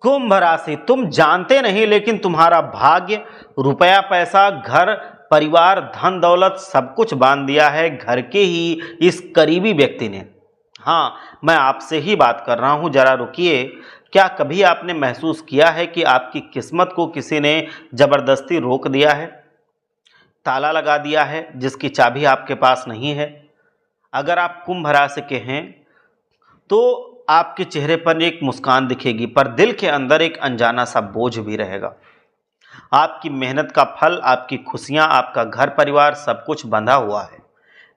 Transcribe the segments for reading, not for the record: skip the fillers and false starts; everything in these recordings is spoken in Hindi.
कुंभ राशि, तुम जानते नहीं लेकिन तुम्हारा भाग्य, रुपया पैसा, घर परिवार, धन दौलत सब कुछ बांध दिया है घर के ही इस करीबी व्यक्ति ने। हाँ, मैं आपसे ही बात कर रहा हूँ, जरा रुकिए। क्या कभी आपने महसूस किया है कि आपकी किस्मत को किसी ने जबरदस्ती रोक दिया है, ताला लगा दिया है जिसकी चाबी आपके पास नहीं है? अगर आप कुंभ राशि के हैं तो आपके चेहरे पर एक मुस्कान दिखेगी, पर दिल के अंदर एक अनजाना सा बोझ भी रहेगा। आपकी मेहनत का फल, आपकी खुशियां, आपका घर परिवार सब कुछ बंधा हुआ है,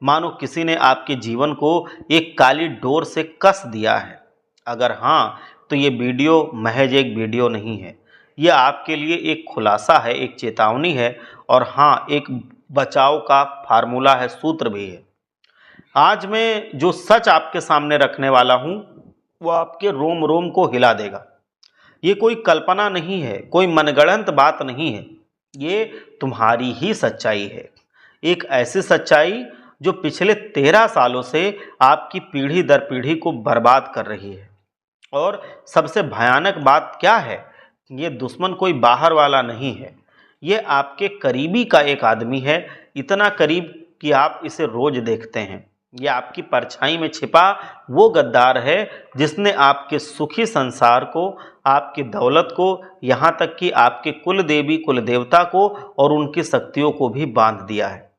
मानो किसी ने आपके जीवन को एक काली डोर से कस दिया है। अगर हाँ, तो ये वीडियो महज एक वीडियो नहीं है, ये आपके लिए एक खुलासा है, एक चेतावनी है, और हाँ, एक बचाव का फार्मूला है, सूत्र भी है। आज मैं जो सच आपके सामने रखने वाला हूँ वो आपके रोम रोम को हिला देगा। ये कोई कल्पना नहीं है, कोई मनगढ़ंत बात नहीं है, ये तुम्हारी ही सच्चाई है। एक ऐसी सच्चाई जो पिछले 13 सालों से आपकी पीढ़ी दर पीढ़ी को बर्बाद कर रही है। और सबसे भयानक बात क्या है, ये दुश्मन कोई बाहर वाला नहीं है, ये आपके करीबी का एक आदमी है, इतना करीब कि आप इसे रोज देखते हैं। ये आपकी परछाई में छिपा वो गद्दार है जिसने आपके सुखी संसार को, आपकी दौलत को, यहाँ तक कि आपके कुल देवी कुल देवता को और उनकी शक्तियों को भी बांध दिया है।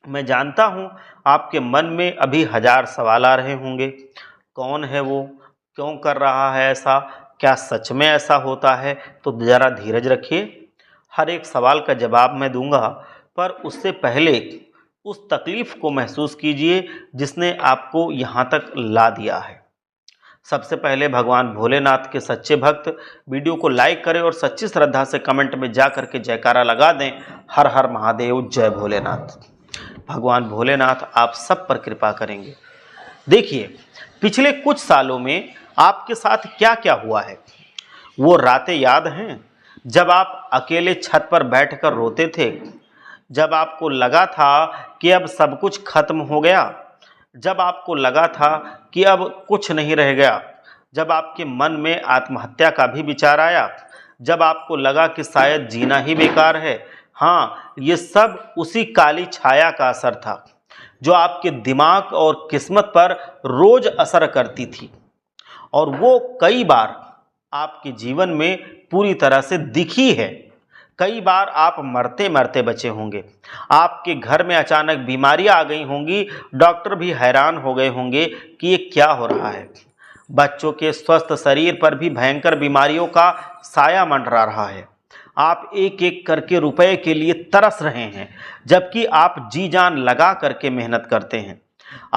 मैं जानता हूँ आपके मन में अभी हजार सवाल आ रहे होंगे। कौन है वो, क्यों कर रहा है ऐसा, क्या सच में ऐसा होता है? तो ज़रा धीरज रखिए, हर एक सवाल का जवाब मैं दूंगा, पर उससे पहले उस तकलीफ को महसूस कीजिए जिसने आपको यहाँ तक ला दिया है। सबसे पहले भगवान भोलेनाथ के सच्चे भक्त वीडियो को लाइक करें और सच्ची श्रद्धा से कमेंट में जा करके जयकारा लगा दें, हर हर महादेव, जय भोलेनाथ। भगवान भोलेनाथ आप सब पर कृपा करेंगे। देखिए, पिछले कुछ सालों में आपके साथ क्या क्या हुआ है, वो रातें याद हैं जब आप अकेले छत पर बैठकर रोते थे, जब आपको लगा था कि अब सब कुछ खत्म हो गया, जब आपको लगा था कि अब कुछ नहीं रह गया, जब आपके मन में आत्महत्या का भी विचार आया, जब आपको लगा कि शायद जीना ही बेकार है। हाँ, ये सब उसी काली छाया का असर था जो आपके दिमाग और किस्मत पर रोज असर करती थी, और वो कई बार आपके जीवन में पूरी तरह से दिखी है। कई बार आप मरते मरते बचे होंगे, आपके घर में अचानक बीमारियां आ गई होंगी, डॉक्टर भी हैरान हो गए होंगे कि ये क्या हो रहा है। बच्चों के स्वस्थ शरीर पर भी भयंकर बीमारियों का साया मंडरा रहा है। आप एक एक करके रुपए के लिए तरस रहे हैं, जबकि आप जी जान लगा करके मेहनत करते हैं।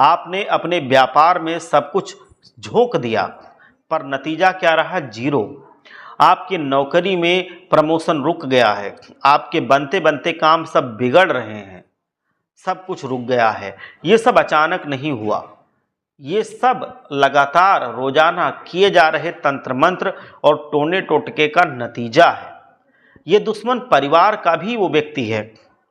आपने अपने व्यापार में सब कुछ झोंक दिया, पर नतीजा क्या रहा? जीरो। आपकी नौकरी में प्रमोशन रुक गया है, आपके बनते बनते काम सब बिगड़ रहे हैं, सब कुछ रुक गया है। ये सब अचानक नहीं हुआ, ये सब लगातार रोजाना किए जा रहे तंत्र मंत्र और टोने टोटके का नतीजा है। ये दुश्मन परिवार का भी वो व्यक्ति है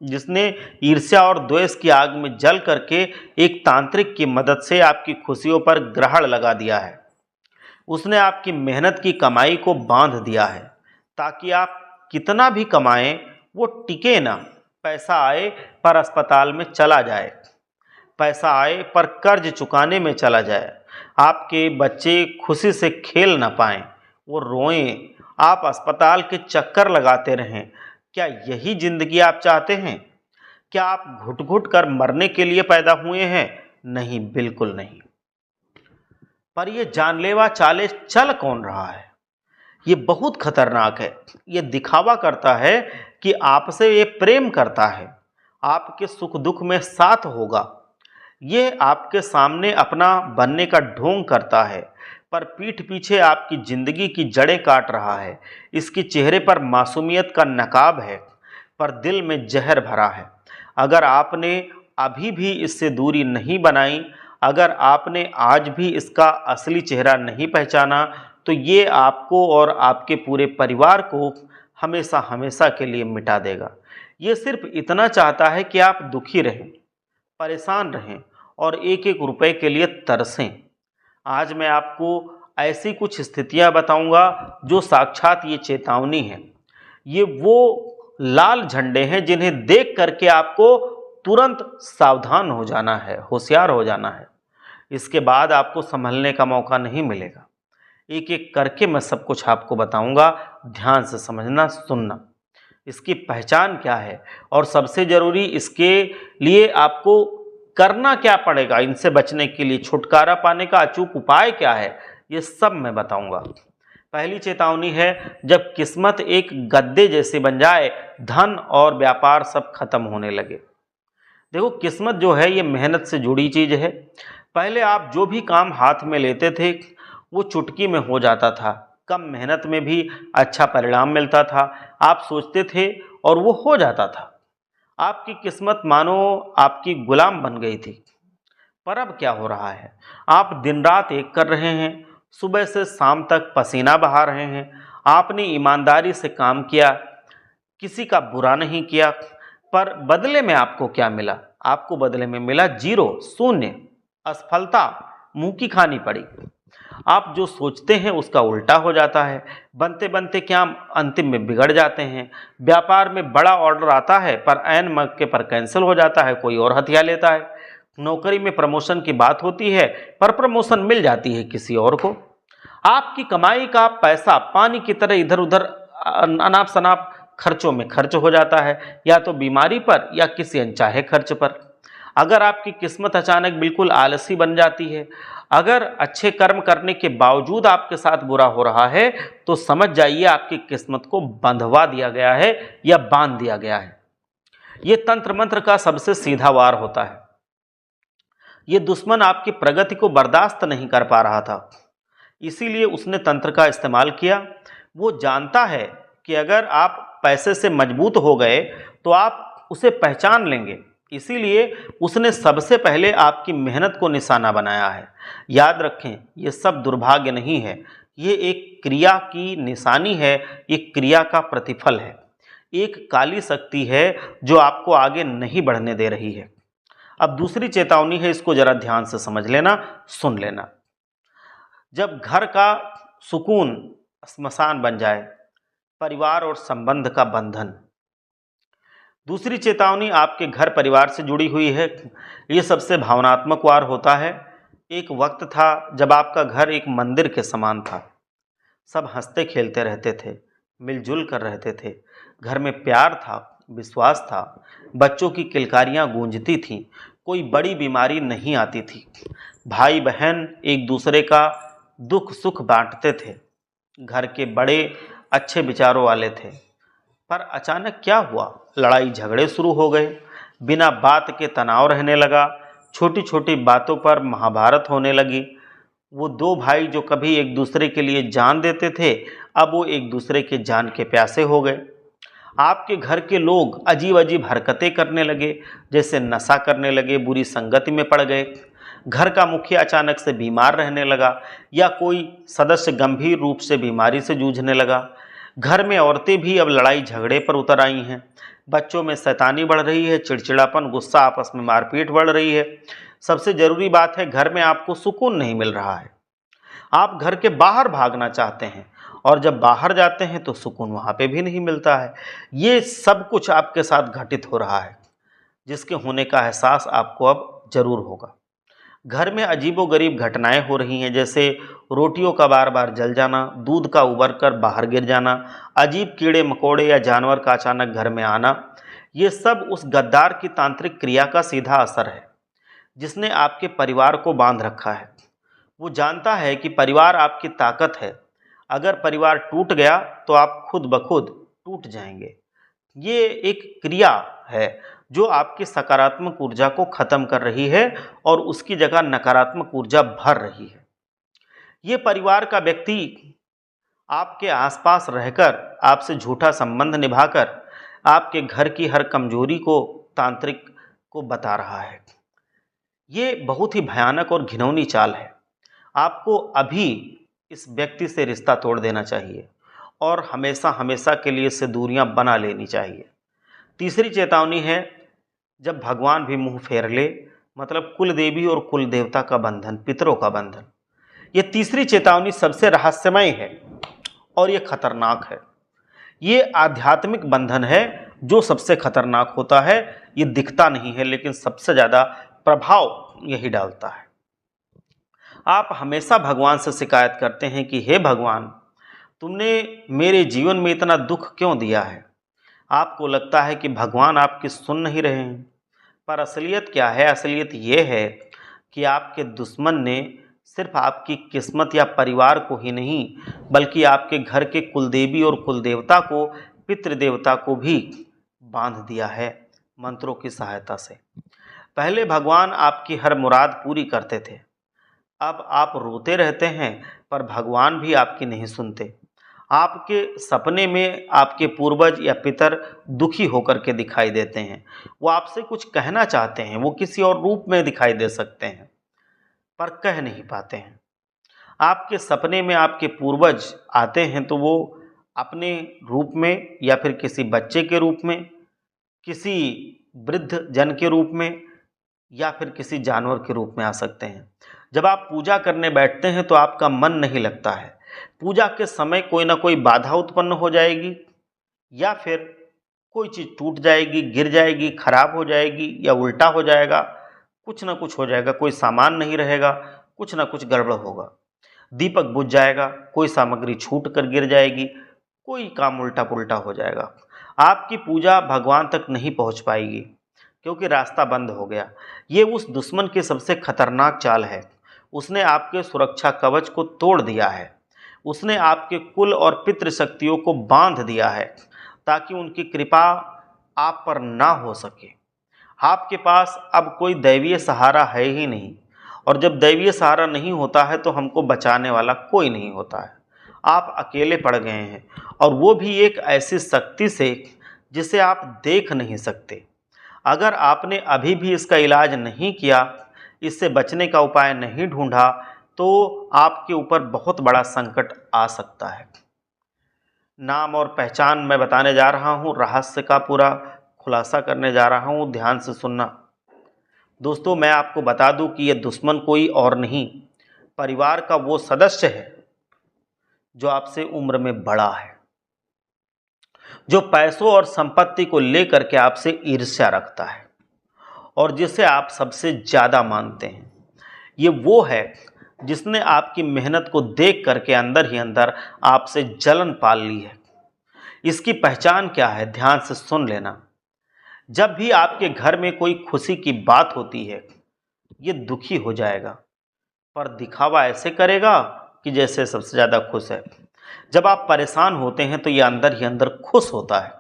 जिसने ईर्ष्या और द्वेष की आग में जल करके एक तांत्रिक की मदद से आपकी खुशियों पर ग्रहण लगा दिया है। उसने आपकी मेहनत की कमाई को बांध दिया है ताकि आप कितना भी कमाएं वो टिके ना। पैसा आए पर अस्पताल में चला जाए, पैसा आए पर कर्ज चुकाने में चला जाए, आपके बच्चे खुशी से खेल ना पाएं, वो रोएं, आप अस्पताल के चक्कर लगाते रहें। क्या यही जिंदगी आप चाहते हैं? क्या आप घुट घुट कर मरने के लिए पैदा हुए हैं? नहीं, बिल्कुल नहीं। पर ये जानलेवा चालें चल कौन रहा है? ये बहुत खतरनाक है। ये दिखावा करता है कि आपसे ये प्रेम करता है, आपके सुख दुख में साथ होगा। ये आपके सामने अपना बनने का ढोंग करता है, पर पीठ पीछे आपकी जिंदगी की जड़ें काट रहा है। इसके चेहरे पर मासूमियत का नकाब है, पर दिल में जहर भरा है। अगर आपने अभी भी इससे दूरी नहीं बनाई, अगर आपने आज भी इसका असली चेहरा नहीं पहचाना, तो ये आपको और आपके पूरे परिवार को हमेशा हमेशा के लिए मिटा देगा। ये सिर्फ इतना चाहता है कि आप दुखी रहें, परेशान रहें और एक एक रुपए के लिए तरसें। आज मैं आपको ऐसी कुछ स्थितियां बताऊंगा जो साक्षात ये चेतावनी है। ये वो लाल झंडे हैं जिन्हें देख करके आपको तुरंत सावधान हो जाना है, होशियार हो जाना है। इसके बाद आपको संभलने का मौका नहीं मिलेगा। एक एक करके मैं सब कुछ आपको बताऊंगा, ध्यान से समझना, सुनना। इसकी पहचान क्या है और सबसे जरूरी इसके लिए आपको करना क्या पड़ेगा, इनसे बचने के लिए छुटकारा पाने का अचूक उपाय क्या है, ये सब मैं बताऊंगा। पहली चेतावनी है, जब किस्मत एक गद्दे जैसे बन जाए, धन और व्यापार सब खत्म होने लगे। देखो, किस्मत जो है ये मेहनत से जुड़ी चीज है। पहले आप जो भी काम हाथ में लेते थे वो चुटकी में हो जाता था, कम मेहनत में भी अच्छा परिणाम मिलता था। आप सोचते थे और वो हो जाता था। आपकी किस्मत मानो आपकी गुलाम बन गई थी। पर अब क्या हो रहा है, आप दिन रात एक कर रहे हैं, सुबह से शाम तक पसीना बहा रहे हैं। आपने ईमानदारी से काम किया, किसी का बुरा नहीं किया, पर बदले में आपको क्या मिला? आपको बदले में मिला जीरो, शून्य, असफलता मुंह की खानी पड़ी। आप जो सोचते हैं उसका उल्टा हो जाता है। बनते बनते क्या अंतिम में बिगड़ जाते हैं। व्यापार में बड़ा ऑर्डर आता है पर ऐन मौके पर कैंसिल हो जाता है, कोई और हथिया लेता है। नौकरी में प्रमोशन की बात होती है पर प्रमोशन मिल जाती है किसी और को। आपकी कमाई का पैसा पानी की तरह इधर उधर अनाप शनाप खर्चों में खर्च हो जाता है, या तो बीमारी पर या किसी अनचाहे खर्च पर। अगर आपकी किस्मत अचानक बिल्कुल आलसी बन जाती है, अगर अच्छे कर्म करने के बावजूद आपके साथ बुरा हो रहा है, तो समझ जाइए आपकी किस्मत को बंधवा दिया गया है या बांध दिया गया है। ये तंत्र मंत्र का सबसे सीधा वार होता है। ये दुश्मन आपकी प्रगति को बर्दाश्त नहीं कर पा रहा था, इसीलिए उसने तंत्र का इस्तेमाल किया। वो जानता है कि अगर आप पैसे से मजबूत हो गए तो आप उसे पहचान लेंगे, इसीलिए उसने सबसे पहले आपकी मेहनत को निशाना बनाया है। याद रखें, ये सब दुर्भाग्य नहीं है, ये एक क्रिया की निशानी है, एक क्रिया का प्रतिफल है। एक काली शक्ति है जो आपको आगे नहीं बढ़ने दे रही है। अब दूसरी चेतावनी है, इसको जरा ध्यान से समझ लेना, सुन लेना। जब घर का सुकून श्मशान बन जाए, परिवार और संबंध का बंधन। दूसरी चेतावनी आपके घर परिवार से जुड़ी हुई है। ये सबसे भावनात्मक वार होता है। एक वक्त था जब आपका घर एक मंदिर के समान था। सब हंसते खेलते रहते थे, मिलजुल कर रहते थे। घर में प्यार था, विश्वास था, बच्चों की किलकारियाँ गूंजती थीं, कोई बड़ी बीमारी नहीं आती थी। भाई बहन एक दूसरे का दुख सुख बांटते थे। घर के बड़े अच्छे विचारों वाले थे। पर अचानक क्या हुआ? लड़ाई झगड़े शुरू हो गए, बिना बात के तनाव रहने लगा, छोटी छोटी बातों पर महाभारत होने लगी। वो दो भाई जो कभी एक दूसरे के लिए जान देते थे, अब वो एक दूसरे के जान के प्यासे हो गए। आपके घर के लोग अजीब अजीब हरकतें करने लगे, जैसे नशा करने लगे, बुरी संगति में पड़ गए। घर का मुखिया अचानक से बीमार रहने लगा, या कोई सदस्य गंभीर रूप से बीमारी से जूझने लगा। घर में औरतें भी अब लड़ाई झगड़े पर उतर आई हैं। बच्चों में शैतानी बढ़ रही है, चिड़चिड़ापन, गुस्सा, आपस में मारपीट बढ़ रही है। सबसे जरूरी बात है, घर में आपको सुकून नहीं मिल रहा है। आप घर के बाहर भागना चाहते हैं, और जब बाहर जाते हैं तो सुकून वहाँ पे भी नहीं मिलता है। ये सब कुछ आपके साथ घटित हो रहा है, जिसके होने का एहसास आपको अब जरूर होगा। घर में अजीबोगरीब घटनाएं हो रही हैं, जैसे रोटियों का बार बार जल जाना, दूध का उबर कर बाहर गिर जाना, अजीब कीड़े मकोड़े या जानवर का अचानक घर में आना। ये सब उस गद्दार की तांत्रिक क्रिया का सीधा असर है, जिसने आपके परिवार को बांध रखा है। वो जानता है कि परिवार आपकी ताकत है। अगर परिवार टूट गया तो आप खुद ब खुद टूट जाएंगे। ये एक क्रिया है जो आपकी सकारात्मक ऊर्जा को खत्म कर रही है और उसकी जगह नकारात्मक ऊर्जा भर रही है। ये परिवार का व्यक्ति आपके आसपास रहकर, आपसे झूठा संबंध निभाकर, आपके घर की हर कमजोरी को तांत्रिक को बता रहा है। ये बहुत ही भयानक और घिनौनी चाल है। आपको अभी इस व्यक्ति से रिश्ता तोड़ देना चाहिए और हमेशा हमेशा के लिए इससे दूरियां बना लेनी चाहिए। तीसरी चेतावनी है, जब भगवान भी मुंह फेर ले, मतलब कुल देवी और कुल देवता का बंधन, पितरों का बंधन। ये तीसरी चेतावनी सबसे रहस्यमय है और ये खतरनाक है। ये आध्यात्मिक बंधन है जो सबसे खतरनाक होता है। ये दिखता नहीं है लेकिन सबसे ज़्यादा प्रभाव यही डालता है। आप हमेशा भगवान से शिकायत करते हैं कि हे भगवान, तुमने मेरे जीवन में इतना दुख क्यों दिया है। आपको लगता है कि भगवान आपकी सुन नहीं रहे हैं, पर असलियत क्या है? असलियत ये है कि आपके दुश्मन ने सिर्फ आपकी किस्मत या परिवार को ही नहीं, बल्कि आपके घर के कुलदेवी और कुलदेवता को, पितृदेवता को भी बांध दिया है मंत्रों की सहायता से। पहले भगवान आपकी हर मुराद पूरी करते थे, अब आप रोते रहते हैं पर भगवान भी आपकी नहीं सुनते। आपके सपने में आपके पूर्वज या पितर दुखी होकर के दिखाई देते हैं। वो आपसे कुछ कहना चाहते हैं, वो किसी और रूप में दिखाई दे सकते हैं पर कह नहीं पाते हैं। आपके सपने में आपके पूर्वज आते हैं तो वो अपने रूप में या फिर किसी बच्चे के रूप में, किसी वृद्ध जन के रूप में या फिर किसी जानवर के रूप में आ सकते हैं। जब आप पूजा करने बैठते हैं तो आपका मन नहीं लगता है। पूजा के समय कोई ना कोई बाधा उत्पन्न हो जाएगी या फिर कोई चीज़ टूट जाएगी, गिर जाएगी, खराब हो जाएगी या उल्टा हो जाएगा, कुछ ना कुछ हो जाएगा। कोई सामान नहीं रहेगा, कुछ ना कुछ गड़बड़ होगा। दीपक बुझ जाएगा, कोई सामग्री छूट कर गिर जाएगी, कोई काम उल्टा पुल्टा हो जाएगा। आपकी पूजा भगवान तक नहीं पहुंच पाएगी क्योंकि रास्ता बंद हो गया। ये उस दुश्मन की सबसे खतरनाक चाल है। उसने आपके सुरक्षा कवच को तोड़ दिया है। उसने आपके कुल और पितृशक्तियों को बांध दिया है ताकि उनकी कृपा आप पर ना हो सके। आपके पास अब कोई दैवीय सहारा है ही नहीं, और जब दैवीय सहारा नहीं होता है तो हमको बचाने वाला कोई नहीं होता है। आप अकेले पड़ गए हैं, और वो भी एक ऐसी शक्ति से जिसे आप देख नहीं सकते। अगर आपने अभी भी इसका इलाज नहीं किया, इससे बचने का उपाय नहीं ढूंढा, तो आपके ऊपर बहुत बड़ा संकट आ सकता है। नाम और पहचान मैं बताने जा रहा हूँ, रहस्य का पूरा खुलासा करने जा रहा हूँ, ध्यान से सुनना। दोस्तों, मैं आपको बता दूं कि यह दुश्मन कोई और नहीं, परिवार का वो सदस्य है जो आपसे उम्र में बड़ा है, जो पैसों और संपत्ति को लेकर के आपसे ईर्ष्या रखता है और जिसे आप सबसे ज़्यादा मानते हैं। ये वो है जिसने आपकी मेहनत को देख करके अंदर ही अंदर आपसे जलन पाल ली है। इसकी पहचान क्या है? ध्यान से सुन लेना। जब भी आपके घर में कोई खुशी की बात होती है, ये दुखी हो जाएगा, पर दिखावा ऐसे करेगा कि जैसे सबसे ज़्यादा खुश है। जब आप परेशान होते हैं तो ये अंदर ही अंदर खुश होता है।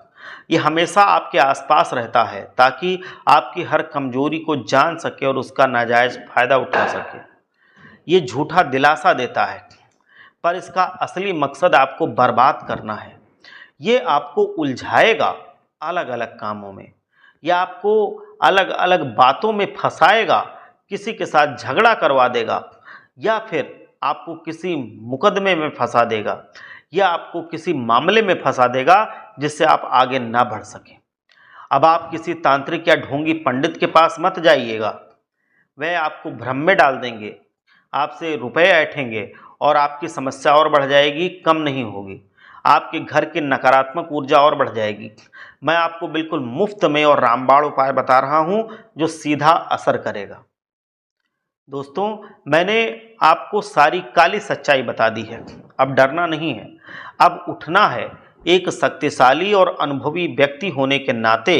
ये हमेशा आपके आसपास रहता है ताकि आपकी हर कमजोरी को जान सके और उसका नाजायज़ फ़ायदा उठा सके। ये झूठा दिलासा देता है, पर इसका असली मकसद आपको बर्बाद करना है। ये आपको उलझाएगा अलग अलग कामों में, या आपको अलग अलग बातों में फंसाएगा, किसी के साथ झगड़ा करवा देगा, या फिर आपको किसी मुकदमे में फंसा देगा, या आपको किसी मामले में फंसा देगा जिससे आप आगे ना बढ़ सकें। अब आप किसी तांत्रिक या ढोंगी पंडित के पास मत जाइएगा। वह आपको भ्रम में डाल देंगे, आपसे रुपए ऐंठेंगे और आपकी समस्या और बढ़ जाएगी, कम नहीं होगी। आपके घर की नकारात्मक ऊर्जा और बढ़ जाएगी। मैं आपको बिल्कुल मुफ्त में और रामबाण उपाय बता रहा हूं जो सीधा असर करेगा। दोस्तों, मैंने आपको सारी काली सच्चाई बता दी है। अब डरना नहीं है, अब उठना है। एक शक्तिशाली और अनुभवी व्यक्ति होने के नाते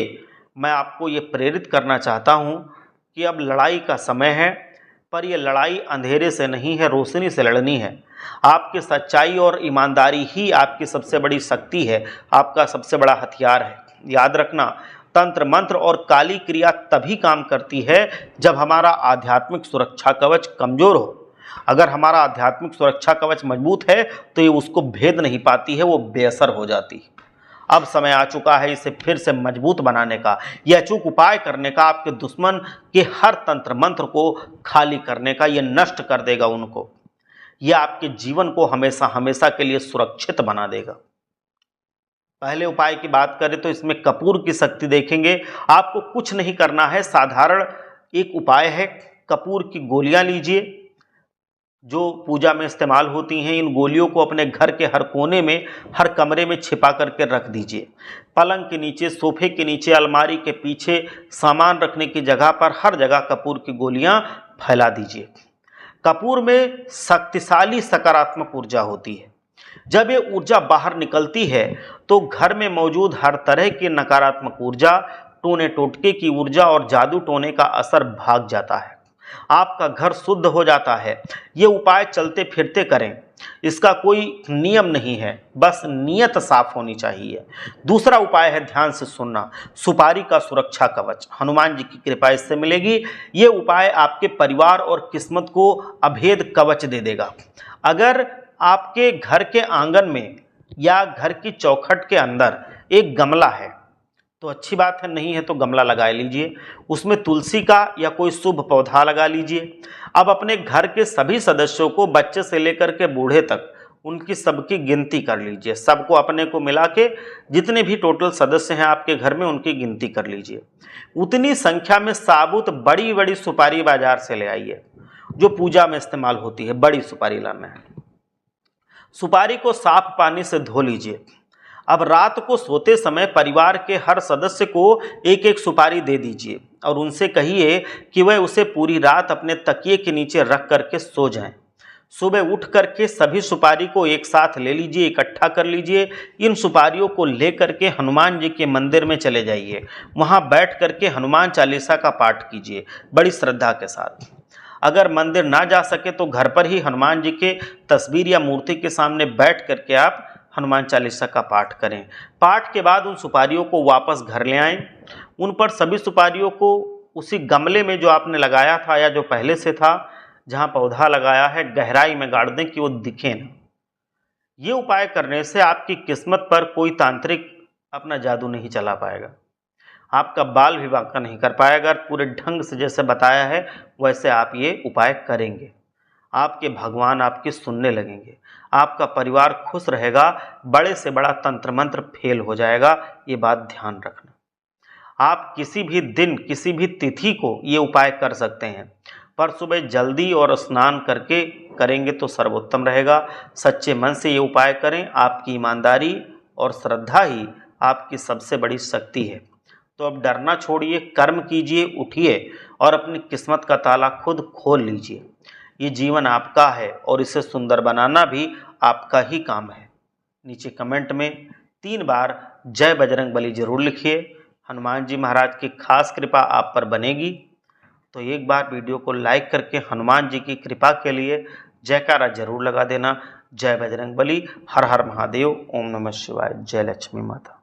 मैं आपको ये प्रेरित करना चाहता हूँ कि अब लड़ाई का समय है, पर यह लड़ाई अंधेरे से नहीं है, रोशनी से लड़नी है। आपकी सच्चाई और ईमानदारी ही आपकी सबसे बड़ी शक्ति है, आपका सबसे बड़ा हथियार है। याद रखना, तंत्र मंत्र और काली क्रिया तभी काम करती है जब हमारा आध्यात्मिक सुरक्षा कवच कमज़ोर हो। अगर हमारा आध्यात्मिक सुरक्षा कवच मजबूत है तो ये उसको भेद नहीं पाती है, वो बेअसर हो जाती है। अब समय आ चुका है इसे फिर से मजबूत बनाने का, यह अचूक उपाय करने का, आपके दुश्मन के हर तंत्र मंत्र को खाली करने का। यह नष्ट कर देगा उनको, यह आपके जीवन को हमेशा हमेशा के लिए सुरक्षित बना देगा। पहले उपाय की बात करें तो इसमें कपूर की शक्ति देखेंगे। आपको कुछ नहीं करना है, साधारण एक उपाय है। कपूर की गोलियां लीजिए, जो पूजा में इस्तेमाल होती हैं, इन गोलियों को अपने घर के हर कोने में, हर कमरे में छिपा करके रख दीजिए। पलंग के नीचे, सोफे के नीचे, अलमारी के पीछे, सामान रखने की जगह पर हर जगह कपूर की गोलियां फैला दीजिए। कपूर में शक्तिशाली सकारात्मक ऊर्जा होती है। जब ये ऊर्जा बाहर निकलती है तो घर में मौजूद हर तरह की नकारात्मक ऊर्जा, टोने टोटके की ऊर्जा और जादू टोने का असर भाग जाता है। आपका घर शुद्ध हो जाता है। ये उपाय चलते फिरते करें, इसका कोई नियम नहीं है, बस नीयत साफ होनी चाहिए। दूसरा उपाय है ध्यान से सुनना, सुपारी का सुरक्षा कवच। हनुमान जी की कृपा इससे मिलेगी। ये उपाय आपके परिवार और किस्मत को अभेद कवच दे देगा। अगर आपके घर के आंगन में या घर की चौखट के अंदर एक गमला है तो अच्छी बात है, नहीं है तो गमला लगा लीजिए, उसमें तुलसी का या कोई शुभ पौधा लगा लीजिए। अब अपने घर के सभी सदस्यों को, बच्चे से लेकर के बूढ़े तक, उनकी सबकी गिनती कर लीजिए। सबको अपने को मिला के जितने भी टोटल सदस्य हैं आपके घर में, उनकी गिनती कर लीजिए। उतनी संख्या में साबुत बड़ी बड़ी सुपारी बाजार से ले आइए, जो पूजा में इस्तेमाल होती है। बड़ी सुपारी लाना है। सुपारी को साफ पानी से धो लीजिए। अब रात को सोते समय परिवार के हर सदस्य को एक एक सुपारी दे दीजिए और उनसे कहिए कि वह उसे पूरी रात अपने तकिए के नीचे रख करके सो जाएं। सुबह उठ करके सभी सुपारी को एक साथ ले लीजिए, इकट्ठा कर लीजिए। इन सुपारियों को ले करके हनुमान जी के मंदिर में चले जाइए। वहाँ बैठ करके हनुमान चालीसा का पाठ कीजिए बड़ी श्रद्धा के साथ। अगर मंदिर ना जा सके तो घर पर ही हनुमान जी के तस्वीर या मूर्ति के सामने बैठ करके आप हनुमान चालीसा का पाठ करें। पाठ के बाद उन सुपारियों को वापस घर ले आएं। उन पर सभी सुपारियों को उसी गमले में जो आपने लगाया था या जो पहले से था, जहां पौधा लगाया है, गहराई में गाड़ दें कि वो दिखे ना। ये उपाय करने से आपकी किस्मत पर कोई तांत्रिक अपना जादू नहीं चला पाएगा, आपका बाल विवाह का नहीं कर पाएगा। पूरे ढंग से जैसे बताया है वैसे आप ये उपाय करेंगे, आपके भगवान आपकी सुनने लगेंगे, आपका परिवार खुश रहेगा, बड़े से बड़ा तंत्र मंत्र फेल हो जाएगा। ये बात ध्यान रखना। आप किसी भी दिन, किसी भी तिथि को ये उपाय कर सकते हैं, पर सुबह जल्दी और स्नान करके करेंगे तो सर्वोत्तम रहेगा। सच्चे मन से ये उपाय करें। आपकी ईमानदारी और श्रद्धा ही आपकी सबसे बड़ी शक्ति है। तो अब डरना छोड़िए, कर्म कीजिए, उठिए और अपनी किस्मत का ताला खुद खोल लीजिए। ये जीवन आपका है और इसे सुंदर बनाना भी आपका ही काम है। नीचे कमेंट में 3 बार जय बजरंग बली जरूर लिखिए। हनुमान जी महाराज की खास कृपा आप पर बनेगी। तो एक बार वीडियो को लाइक करके हनुमान जी की कृपा के लिए जयकारा जरूर लगा देना। जय बजरंग बली। हर हर महादेव। ओम नमः शिवाय। जय लक्ष्मी माता।